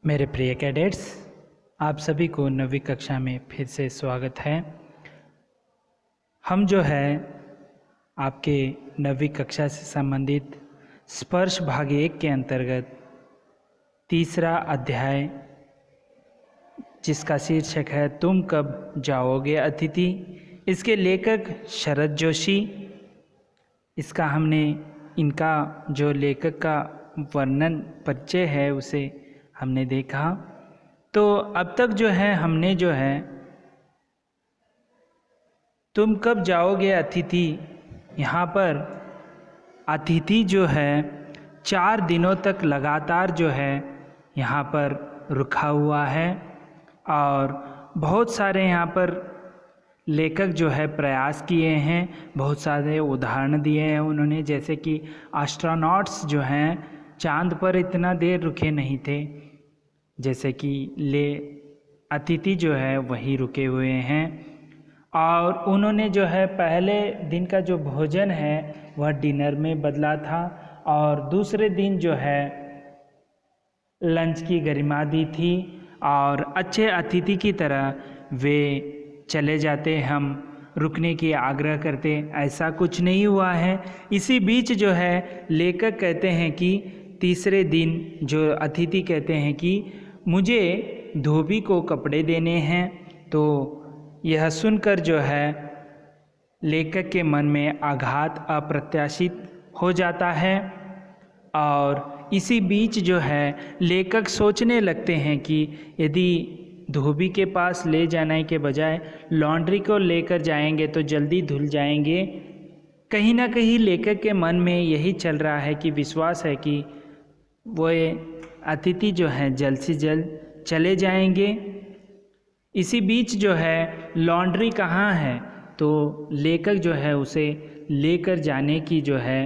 मेरे प्रिय कैडेट्स, आप सभी को 9वीं कक्षा में फिर से स्वागत है। हम जो है आपके 9वीं कक्षा से संबंधित स्पर्श भाग 1 के अंतर्गत तीसरा अध्याय जिसका शीर्षक है तुम कब जाओगे अतिथि, इसके लेखक शरद जोशी। इसका हमने इनका जो लेखक का वर्णन परिचय है उसे हमने देखा। तो अब तक जो है हमने जो है तुम कब जाओगे अतिथि, यहाँ पर अतिथि जो है 4 दिनों तक लगातार जो है यहाँ पर रुका हुआ है और बहुत सारे यहाँ पर लेखक जो है प्रयास किए हैं, बहुत सारे उदाहरण दिए हैं उन्होंने, जैसे कि एस्ट्रोनॉट्स जो हैं चांद पर इतना देर रुके नहीं थे, जैसे कि अतिथि जो है वही रुके हुए हैं। और उन्होंने जो है पहले दिन का जो भोजन है वह डिनर में बदला था और दूसरे दिन जो है लंच की गरिमा दी थी और अच्छे अतिथि की तरह वे चले जाते, हम रुकने की आग्रह करते, ऐसा कुछ नहीं हुआ है। इसी बीच जो है लेखक कहते हैं कि तीसरे दिन जो अतिथि कहते हैं कि मुझे धोबी को कपड़े देने हैं। तो यह सुनकर जो है लेखक के मन में आघात अप्रत्याशित हो जाता है और इसी बीच जो है लेखक सोचने लगते हैं कि यदि धोबी के पास ले जाने के बजाय लॉन्ड्री को लेकर जाएंगे तो जल्दी धुल जाएंगे। कहीं ना कहीं लेखक के मन में यही चल रहा है कि विश्वास है कि वो अतिथि जो हैं जल्द से जल्द चले जाएंगे। इसी बीच जो है लॉन्ड्री कहाँ है, तो लेखक जो है उसे लेकर जाने की जो है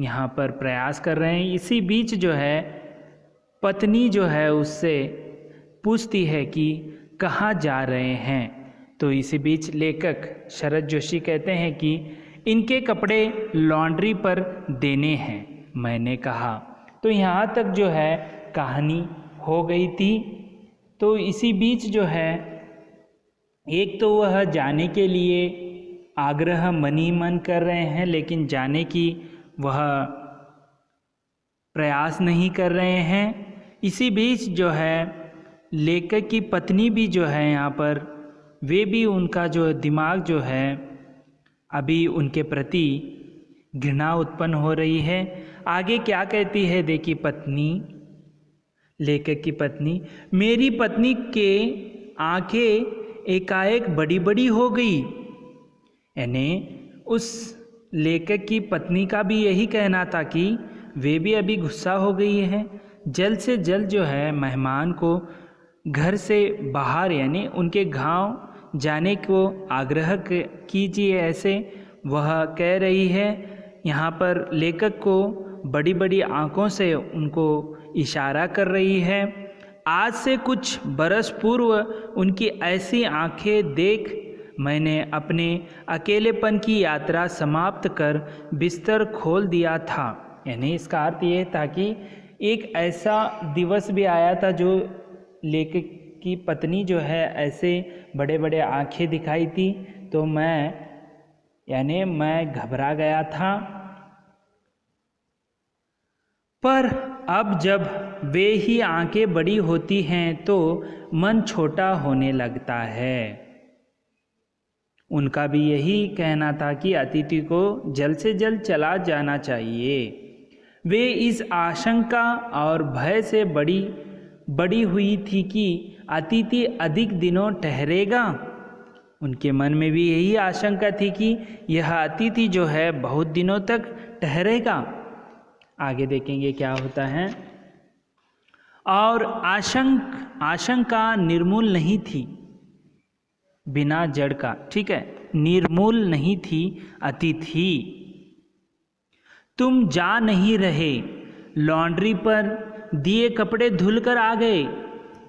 यहाँ पर प्रयास कर रहे हैं। इसी बीच जो है पत्नी जो है उससे पूछती है कि कहाँ जा रहे हैं। तो इसी बीच लेखक शरद जोशी कहते हैं कि इनके कपड़े लॉन्ड्री पर देने हैं, मैंने कहा। तो यहाँ तक जो है कहानी हो गई थी। तो इसी बीच जो है एक तो वह जाने के लिए आग्रह मन ही मन कर रहे हैं, लेकिन जाने की वह प्रयास नहीं कर रहे हैं। इसी बीच जो है लेखक की पत्नी भी जो है यहाँ पर वे भी, उनका जो दिमाग जो है अभी उनके प्रति घृणा उत्पन्न हो रही है। आगे क्या कहती है देखिए पत्नी, लेखक की पत्नी, मेरी पत्नी के आंखें एकाएक बड़ी बड़ी हो गई। यानी उस लेखक की पत्नी का भी यही कहना था कि वे भी अभी गुस्सा हो गई है। जल्द से जल्द जो है मेहमान को घर से बाहर यानी उनके गांव जाने को आग्रह कीजिए, ऐसे वह कह रही है। यहाँ पर लेखक को बड़ी बड़ी आंखों से उनको इशारा कर रही है। आज से कुछ बरस पूर्व उनकी ऐसी आंखें देख मैंने अपने अकेलेपन की यात्रा समाप्त कर बिस्तर खोल दिया था। यानी इसका अर्थ ये था कि एक ऐसा दिवस भी आया था जो लेखक की पत्नी जो है ऐसे बड़े बड़े आंखें दिखाई थी, तो मैं घबरा गया था। पर अब जब वे ही आंखें बड़ी होती हैं तो मन छोटा होने लगता है। उनका भी यही कहना था कि अतिथि को जल्द से जल्द चला जाना चाहिए। वे इस आशंका और भय से बड़ी हुई थी कि अतिथि अधिक दिनों ठहरेगा। उनके मन में भी यही आशंका थी कि यह अतिथि जो है बहुत दिनों तक ठहरेगा। आगे देखेंगे क्या होता है। और आशंका निर्मूल नहीं थी बिना जड़ का, ठीक है, निर्मूल नहीं थी अतिथि। तुम जा नहीं रहे, लॉन्ड्री पर दिए कपड़े धुल कर आ गए।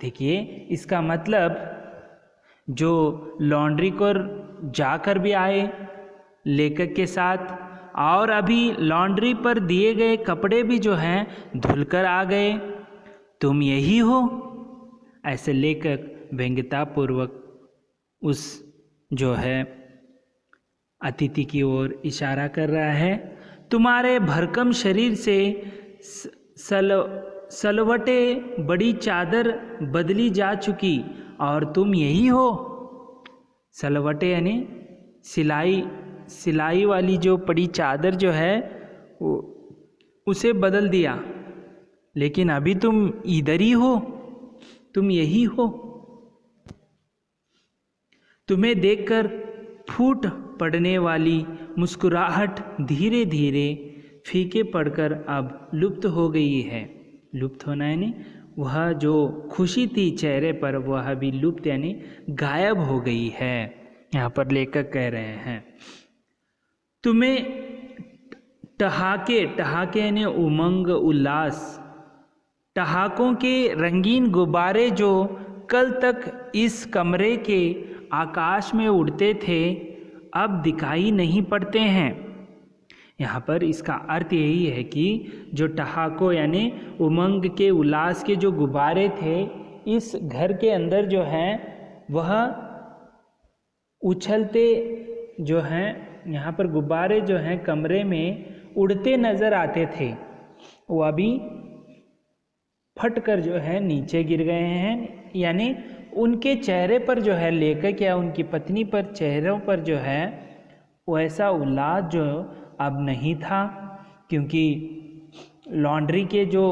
देखिए इसका मतलब जो लॉन्ड्री को जाकर भी आए लेखक के साथ, और अभी लॉन्ड्री पर दिए गए कपड़े भी जो हैं धुलकर आ गए। तुम यही हो, ऐसे लेखक व्यंग्यतापूर्वक उस जो है अतिथि की ओर इशारा कर रहा है। तुम्हारे भरकम शरीर से सलवटे बड़ी चादर बदली जा चुकी और तुम यही हो। सलवटे यानी सिलाई वाली जो बड़ी चादर जो है उसे बदल दिया, लेकिन अभी तुम इधर ही हो, तुम यही हो। तुम्हें देखकर फूट पड़ने वाली मुस्कुराहट धीरे धीरे फीके पड़कर अब लुप्त हो गई है। लुप्त होना यानी वह जो खुशी थी चेहरे पर वह भी लुप्त यानी गायब हो गई है, यहाँ पर लेखक कह रहे हैं। तुम्हें ठहाके यानी उमंग उल्लास, ठहाकों के रंगीन गुब्बारे जो कल तक इस कमरे के आकाश में उड़ते थे अब दिखाई नहीं पड़ते हैं। यहाँ पर इसका अर्थ यही है कि जो ठहाकों यानी उमंग के उल्लास के जो गुब्बारे थे इस घर के अंदर जो हैं वह उछलते जो हैं, यहाँ पर गुब्बारे जो हैं कमरे में उड़ते नज़र आते थे, वो अभी फट कर जो है नीचे गिर गए हैं। यानी उनके चेहरे पर जो है लेखक या उनकी पत्नी पर चेहरों पर जो है वैसा उल्लास जो अब नहीं था, क्योंकि लॉन्ड्री के जो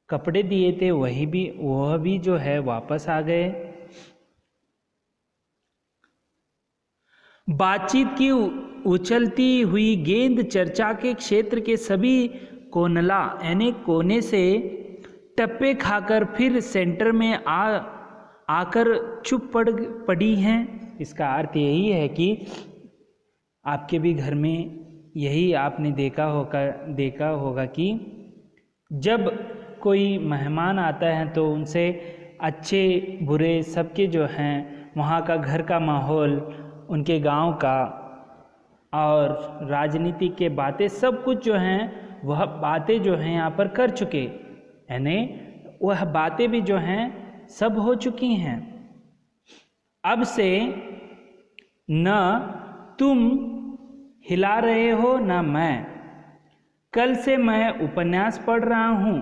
कपड़े दिए थे वह भी जो है वापस आ गए। बातचीत की उछलती हुई गेंद चर्चा के क्षेत्र के सभी कोनला यानी कोने से टप्पे खाकर फिर सेंटर में आकर चुप पड़ी हैं। इसका अर्थ यही है कि आपके भी घर में यही आपने देखा होगा कि जब कोई मेहमान आता है तो उनसे अच्छे बुरे सबके जो हैं वहाँ का घर का माहौल, उनके गांव का और राजनीति के बातें सब कुछ जो हैं वह बातें जो हैं यहाँ पर कर चुके, यानी वह बातें भी जो हैं सब हो चुकी हैं। अब से न तुम हिला रहे हो न मैं, कल से मैं उपन्यास पढ़ रहा हूँ।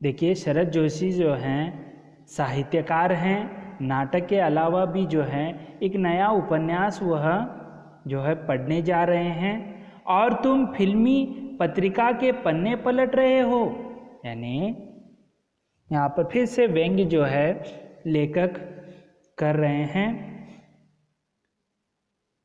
देखिए शरद जोशी जो हैं साहित्यकार हैं, नाटक के अलावा भी जो है एक नया उपन्यास वह जो है पढ़ने जा रहे हैं और तुम फिल्मी पत्रिका के पन्ने पलट रहे हो। यानी यहाँ पर फिर से व्यंग्य जो है लेखक कर रहे हैं,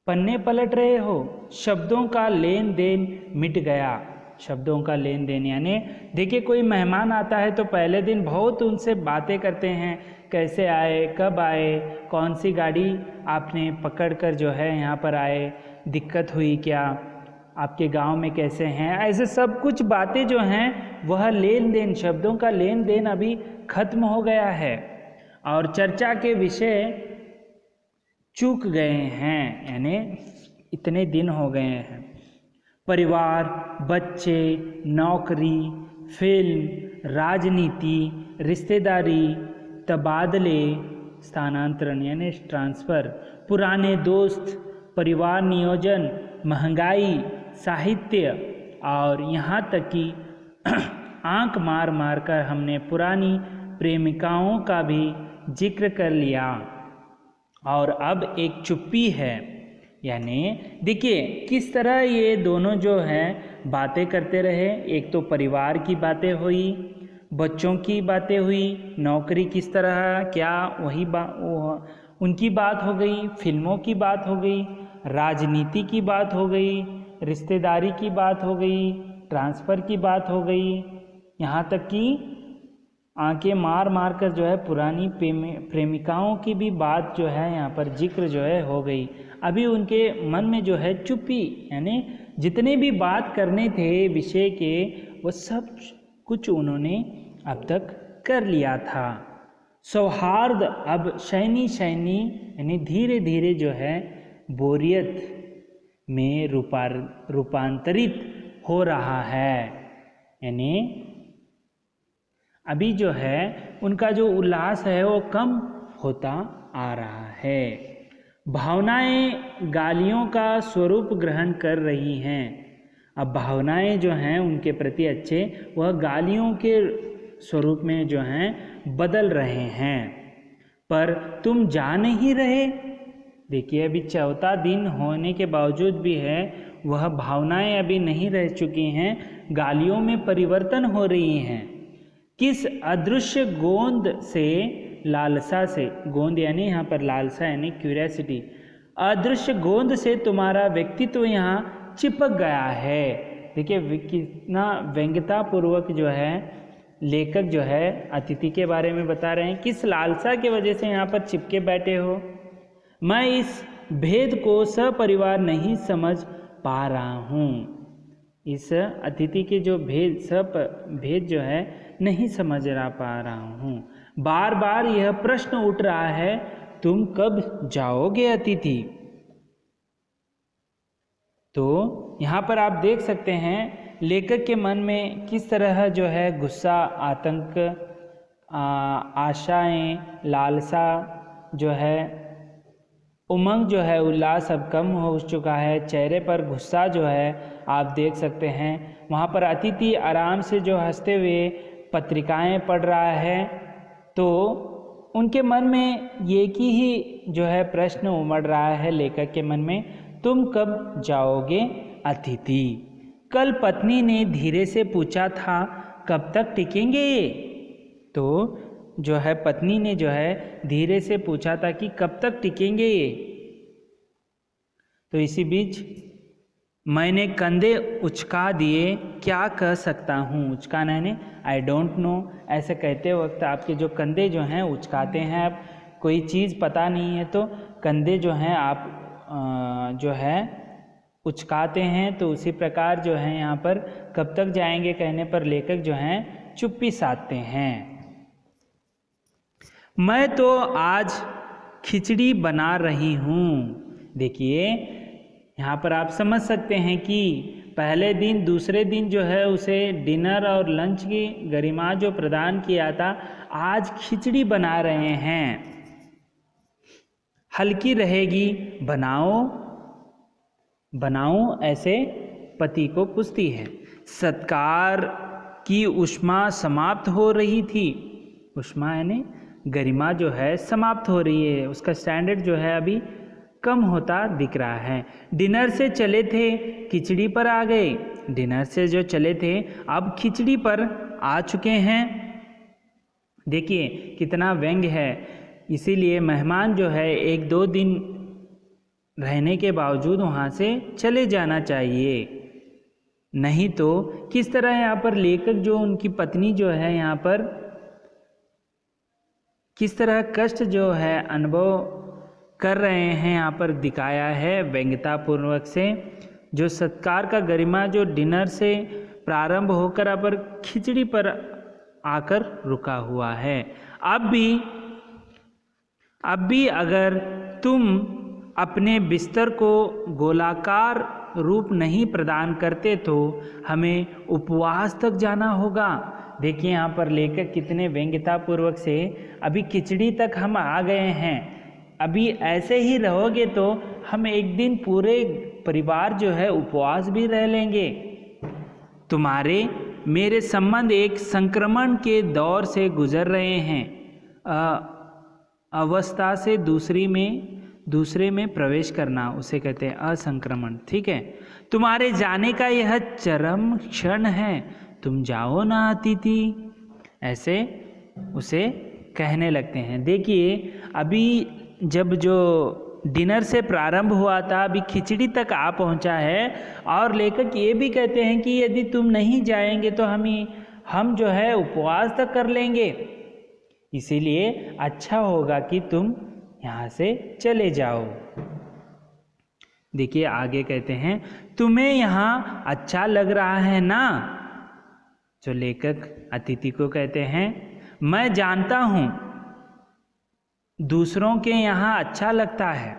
पन्ने पलट रहे हो। शब्दों का लेन देन मिट गया। शब्दों का लेन देन यानी देखिए कोई मेहमान आता है तो पहले दिन बहुत उनसे बातें करते हैं, कैसे आए, कब आए, कौन सी गाड़ी आपने पकड़ कर जो है यहाँ पर आए, दिक्कत हुई क्या, आपके गांव में कैसे हैं, ऐसे सब कुछ बातें जो हैं वह लेन देन, शब्दों का लेन देन अभी खत्म हो गया है और चर्चा के विषय चूक गए हैं, यानी इतने दिन हो गए हैं। परिवार, बच्चे, नौकरी, फिल्म, राजनीति, रिश्तेदारी, तबादले, स्थानांतरण यानी ट्रांसफ़र, पुराने दोस्त, परिवार नियोजन, महंगाई, साहित्य और यहाँ तक कि आंख मार मार कर हमने पुरानी प्रेमिकाओं का भी जिक्र कर लिया और अब एक चुप्पी है। यानी देखिए किस तरह ये दोनों जो हैं बातें करते रहे। एक तो परिवार की बातें हुई, बच्चों की बातें हुई, नौकरी किस तरह क्या वही उनकी बात हो गई, फिल्मों की बात हो गई, राजनीति की बात हो गई, रिश्तेदारी की बात हो गई, ट्रांसफ़र की बात हो गई, यहाँ तक कि आंखें मार मार कर जो है पुरानी प्रेमिकाओं की भी बात जो है यहाँ पर जिक्र जो है हो गई। अभी उनके मन में जो है चुप्पी, यानी जितने भी बात करने थे विषय के वो सब कुछ उन्होंने अब तक कर लिया था। सौहार्द अब शैनी यानी धीरे धीरे जो है बोरियत में रूपांतरित हो रहा है। यानी अभी जो है उनका जो उल्लास है वो कम होता आ रहा है। भावनाएं गालियों का स्वरूप ग्रहण कर रही हैं। अब भावनाएं जो हैं उनके प्रति अच्छे वह गालियों के स्वरूप में जो हैं बदल रहे हैं। पर तुम जा नहीं रहे। देखिए अभी चौथा दिन होने के बावजूद भी है वह भावनाएं अभी नहीं रह चुकी हैं, गालियों में परिवर्तन हो रही हैं। किस अदृश्य गोंद से, लालसा से, गोंद यानी यहाँ पर लालसा यानी क्यूरियोसिटी, अदृश्य गोंद से तुम्हारा व्यक्तित्व यहाँ चिपक गया है। देखिए कितना व्यंग्यता पूर्वक जो है लेखक जो है अतिथि के बारे में बता रहे हैं। किस लालसा की वजह से यहाँ पर चिपके बैठे हो। मैं इस भेद को सपरिवार नहीं समझ पा रहा हूँ। इस अतिथि के जो भेद जो है नहीं समझ पा रहा हूँ। बार बार यह प्रश्न उठ रहा है, तुम कब जाओगे अतिथि। तो यहाँ पर आप देख सकते हैं लेखक के मन में किस तरह जो है गुस्सा, आतंक, आशाएं, लालसा जो है, उमंग जो है, उल्लास अब कम हो चुका है। चेहरे पर गुस्सा जो है आप देख सकते हैं। वहाँ पर अतिथि आराम से जो हंसते हुए पत्रिकाएं पढ़ रहा है। तो उनके मन में ये की ही जो है प्रश्न उमड़ रहा है लेखक के मन में, तुम कब जाओगे अतिथि। कल पत्नी ने धीरे से पूछा था, कब तक टिकेंगे ये। तो जो है पत्नी ने जो है धीरे से पूछा था कि कब तक टिकेंगे ये। तो इसी बीच मैंने कंधे उचका दिए, क्या कह सकता हूँ। उचकाना यानी आई डोंट नो। ऐसे कहते वक्त आपके जो कंधे जो हैं उचकाते हैं, आप कोई चीज़ पता नहीं है तो कंधे जो हैं आप जो है उचकाते हैं। तो उसी प्रकार जो है यहाँ पर कब तक जाएंगे कहने पर लेखक जो हैं चुप्पी साधते हैं। मैं तो आज खिचड़ी बना रही हूँ। देखिए यहाँ पर आप समझ सकते हैं कि पहले दिन दूसरे दिन जो है उसे डिनर और लंच की गरिमा जो प्रदान किया था, आज खिचड़ी बना रहे हैं। हल्की रहेगी, बनाओ ऐसे पति को पूछती है। सत्कार की ऊष्मा समाप्त हो रही थी। ऊष्मा यानी गरिमा जो है समाप्त हो रही है, उसका स्टैंडर्ड जो है अभी कम होता दिख रहा है। डिनर से चले थे खिचड़ी पर आ गए। डिनर से जो चले थे अब खिचड़ी पर आ चुके हैं। देखिए कितना व्यंग्य है। इसीलिए मेहमान जो है 1-2 दिन रहने के बावजूद वहाँ से चले जाना चाहिए, नहीं तो किस तरह यहाँ पर लेखक जो उनकी पत्नी जो है यहाँ पर किस तरह कष्ट जो है अनुभव कर रहे हैं यहाँ पर दिखाया है व्यंग्यता पूर्वक से। जो सत्कार का गरिमा जो डिनर से प्रारंभ होकर अब खिचड़ी पर आकर रुका हुआ है। अब भी अगर तुम अपने बिस्तर को गोलाकार रूप नहीं प्रदान करते तो हमें उपवास तक जाना होगा। देखिए यहाँ पर लेखक कितने व्यंग्यता पूर्वक से अभी खिचड़ी तक हम आ गए हैं, अभी ऐसे ही रहोगे तो हम एक दिन पूरे परिवार जो है उपवास भी रह लेंगे। तुम्हारे मेरे संबंध एक संक्रमण के दौर से गुजर रहे हैं, अवस्था से दूसरे में प्रवेश करना उसे कहते हैं असंक्रमण। ठीक है, तुम्हारे जाने का यह चरम क्षण है, तुम जाओ ना अतिथि, ऐसे उसे कहने लगते हैं। देखिए अभी जब जो डिनर से प्रारंभ हुआ था अभी खिचड़ी तक आ पहुंचा है और लेखक ये भी कहते हैं कि यदि तुम नहीं जाएंगे तो हम जो है उपवास तक कर लेंगे, इसीलिए अच्छा होगा कि तुम यहाँ से चले जाओ। देखिए आगे कहते हैं, तुम्हें यहाँ अच्छा लग रहा है ना। जो लेखक अतिथि को कहते हैं, मैं जानता हूँ दूसरों के यहाँ अच्छा लगता है।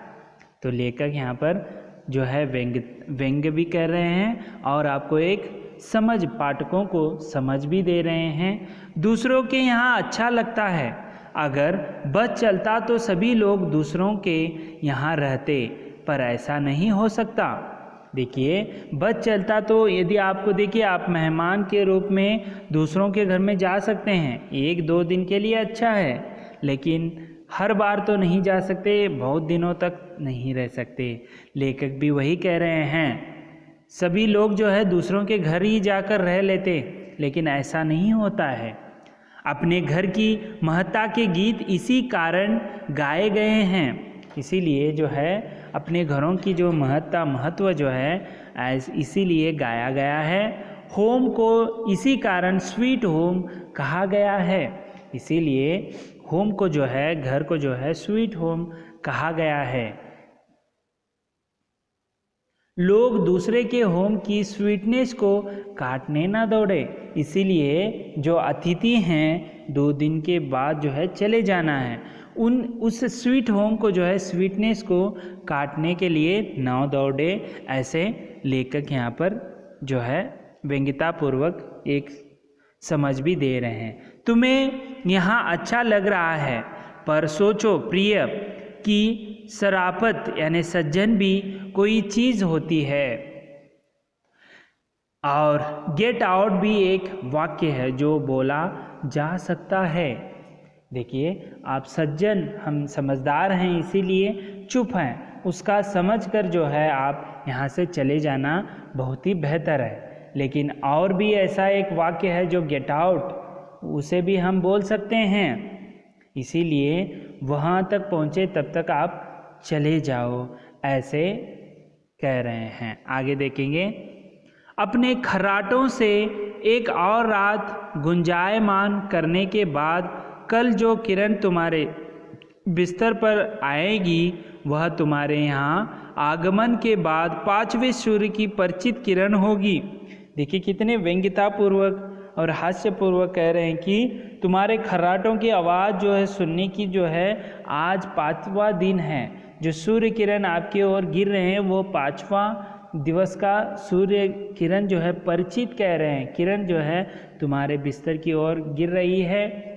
तो लेखक यहाँ पर जो है व्यंग्य भी कर रहे हैं और आपको एक समझ पाठकों को समझ भी दे रहे हैं। दूसरों के यहाँ अच्छा लगता है। अगर बस चलता तो सभी लोग दूसरों के यहाँ रहते, पर ऐसा नहीं हो सकता। देखिए, बस चलता तो यदि आपको देखिए आप मेहमान के रूप में दूसरों के घर में जा सकते हैं, 1-2 दिन के लिए अच्छा है, लेकिन हर बार तो नहीं जा सकते, बहुत दिनों तक नहीं रह सकते। लेखक भी वही कह रहे हैं, सभी लोग जो है दूसरों के घर ही जाकर रह लेते, लेकिन ऐसा नहीं होता है। अपने घर की महत्ता के गीत इसी कारण गाए गए हैं। इसीलिए जो है अपने घरों की जो महत्व जो है इसीलिए गाया गया है। होम को इसी कारण स्वीट होम कहा गया है। इसीलिए होम को जो है, घर को जो है स्वीट होम कहा गया है। लोग दूसरे के होम की स्वीटनेस को काटने ना दौड़े। इसीलिए जो अतिथि हैं 2 दिन के बाद जो है चले जाना है, उस स्वीट होम को जो है स्वीटनेस को काटने के लिए ना दौड़े। ऐसे लेखक यहाँ पर जो है व्यंग्यतापूर्वक एक समझ भी दे रहे हैं। तुम्हें यहाँ अच्छा लग रहा है, पर सोचो प्रिय कि शराफत यानी सज्जन भी कोई चीज़ होती है। और गेट आउट भी एक वाक्य है जो बोला जा सकता है। देखिए, आप सज्जन, हम समझदार हैं इसीलिए चुप हैं, उसका समझकर जो है आप यहाँ से चले जाना बहुत ही बेहतर है। लेकिन और भी ऐसा एक वाक्य है जो गेट आउट, उसे भी हम बोल सकते हैं। इसीलिए वहाँ तक पहुँचे तब तक आप चले जाओ, ऐसे कह रहे हैं। आगे देखेंगे, अपने खर्राटों से एक और रात गुंजायमान करने के बाद कल जो किरण तुम्हारे बिस्तर पर आएगी वह तुम्हारे यहाँ आगमन के बाद 5वें सूर्य की परिचित किरण होगी। देखिए कितने व्यंग्यतापूर्वक और हास्यपूर्वक कह रहे हैं कि तुम्हारे खर्राटों की आवाज़ जो है सुनने की जो है आज 5वां दिन है। जो सूर्य किरण आपकी ओर गिर रहे हैं वो 5वां दिवस का सूर्य किरण जो है परिचित कह रहे हैं, किरण जो है तुम्हारे बिस्तर की ओर गिर रही है।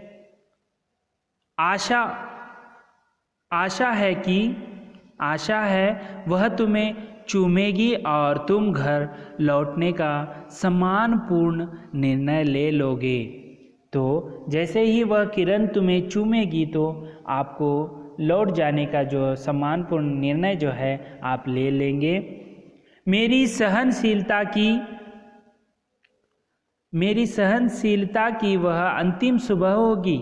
आशा है वह तुम्हें चूमेगी और तुम घर लौटने का सम्मानपूर्ण निर्णय ले लोगे। तो जैसे ही वह किरण तुम्हें चूमेगी तो आपको लौट जाने का जो सम्मानपूर्ण निर्णय जो है आप ले लेंगे। मेरी सहनशीलता की वह अंतिम सुबह होगी।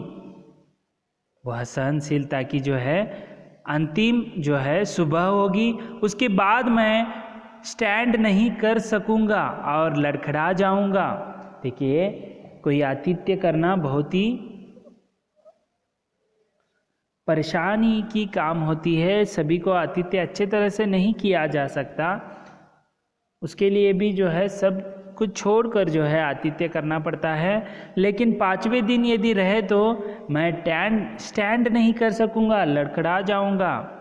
वह सहनशीलता की जो है अंतिम जो है सुबह होगी। उसके बाद मैं स्टैंड नहीं कर सकूंगा और लड़खड़ा जाऊंगा। देखिए, कोई आतिथ्य करना बहुत ही परेशानी की काम होती है। सभी को आतिथ्य अच्छे तरह से नहीं किया जा सकता, उसके लिए भी जो है सब कुछ छोड़कर जो है आतिथ्य करना पड़ता है। लेकिन 5वें दिन यदि रहे तो मैं स्टैंड नहीं कर सकूंगा, लड़खड़ा जाऊंगा।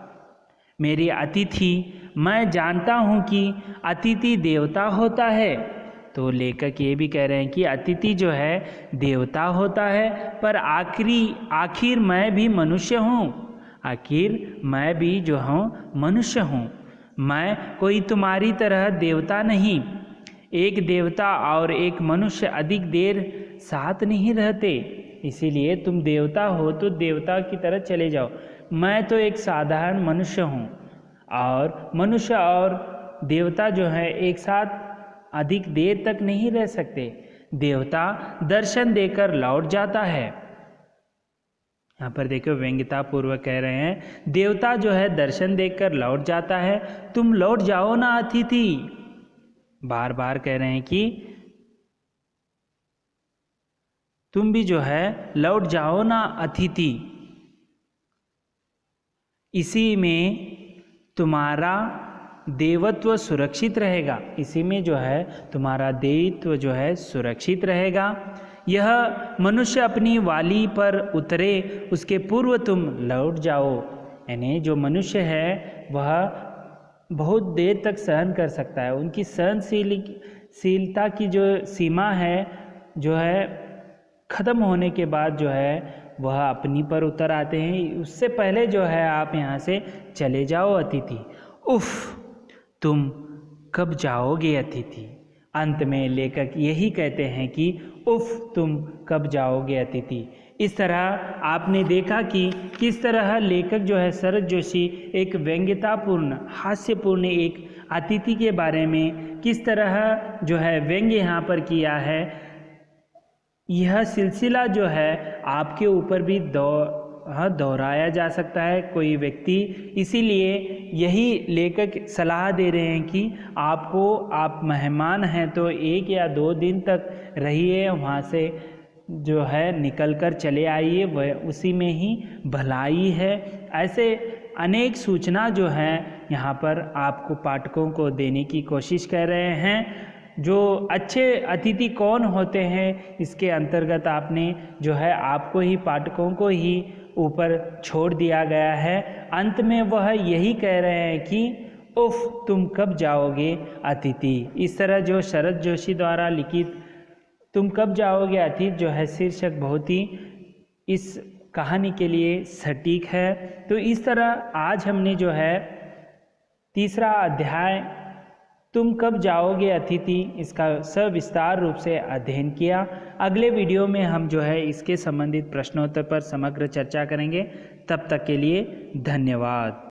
मेरी अतिथि, मैं जानता हूँ कि अतिथि देवता होता है। तो लेखक ये भी कह रहे हैं कि अतिथि जो है देवता होता है, पर आखिर मैं भी मनुष्य हूँ। आखिर मैं भी जो हूँ मनुष्य हूँ। मैं कोई तुम्हारी तरह देवता नहीं। एक देवता और एक मनुष्य अधिक देर साथ नहीं रहते, इसीलिए तुम देवता हो तो देवता की तरह चले जाओ। मैं तो एक साधारण मनुष्य हूँ, और मनुष्य और देवता जो है एक साथ अधिक देर तक नहीं रह सकते। देवता दर्शन देकर लौट जाता है। यहाँ पर देखो व्यंग्यतापूर्वक कह रहे हैं, देवता जो है दर्शन देकर लौट जाता है। तुम लौट जाओ ना अतिथि। बार बार कह रहे हैं कि तुम भी जो है लौट जाओ ना अतिथि। इसी में तुम्हारा देवत्व सुरक्षित रहेगा। इसी में जो है तुम्हारा देवत्व जो है सुरक्षित रहेगा। यह मनुष्य अपनी वाली पर उतरे उसके पूर्व तुम लौट जाओ। यानी जो मनुष्य है वह बहुत देर तक सहन कर सकता है। उनकी शीलता की जो सीमा है जो है ख़त्म होने के बाद जो है वह अपनी पर उतर आते हैं। उससे पहले जो है आप यहाँ से चले जाओ अतिथि। उफ़, तुम कब जाओगे अतिथि। अंत में लेखक यही कहते हैं कि उफ़, तुम कब जाओगे अतिथि। इस तरह आपने देखा कि किस तरह लेखक जो है शरद जोशी एक व्यंग्यतापूर्ण हास्यपूर्ण एक अतिथि के बारे में किस तरह जो है व्यंग्य यहाँ पर किया है। यह सिलसिला जो है आपके ऊपर भी दोहराया जा सकता है कोई व्यक्ति। इसीलिए यही लेखक सलाह दे रहे हैं कि आप मेहमान हैं तो 1 या 2 दिन तक रहिए, वहाँ से जो है निकल कर चले आइए, वह उसी में ही भलाई है। ऐसे अनेक सूचना जो है यहाँ पर आपको पाठकों को देने की कोशिश कर रहे हैं। जो अच्छे अतिथि कौन होते हैं इसके अंतर्गत आपने जो है आपको ही पाठकों को ही ऊपर छोड़ दिया गया है। अंत में वह यही कह रहे हैं कि उफ़, तुम कब जाओगे अतिथि। इस तरह जो शरद जोशी द्वारा लिखित तुम कब जाओगे अतिथि जो है शीर्षक बहुत ही इस कहानी के लिए सटीक है। तो इस तरह आज हमने जो है तीसरा अध्याय तुम कब जाओगे अतिथि इसका सविस्तार रूप से अध्ययन किया। अगले वीडियो में हम जो है इसके संबंधित प्रश्नोत्तर पर समग्र चर्चा करेंगे। तब तक के लिए धन्यवाद।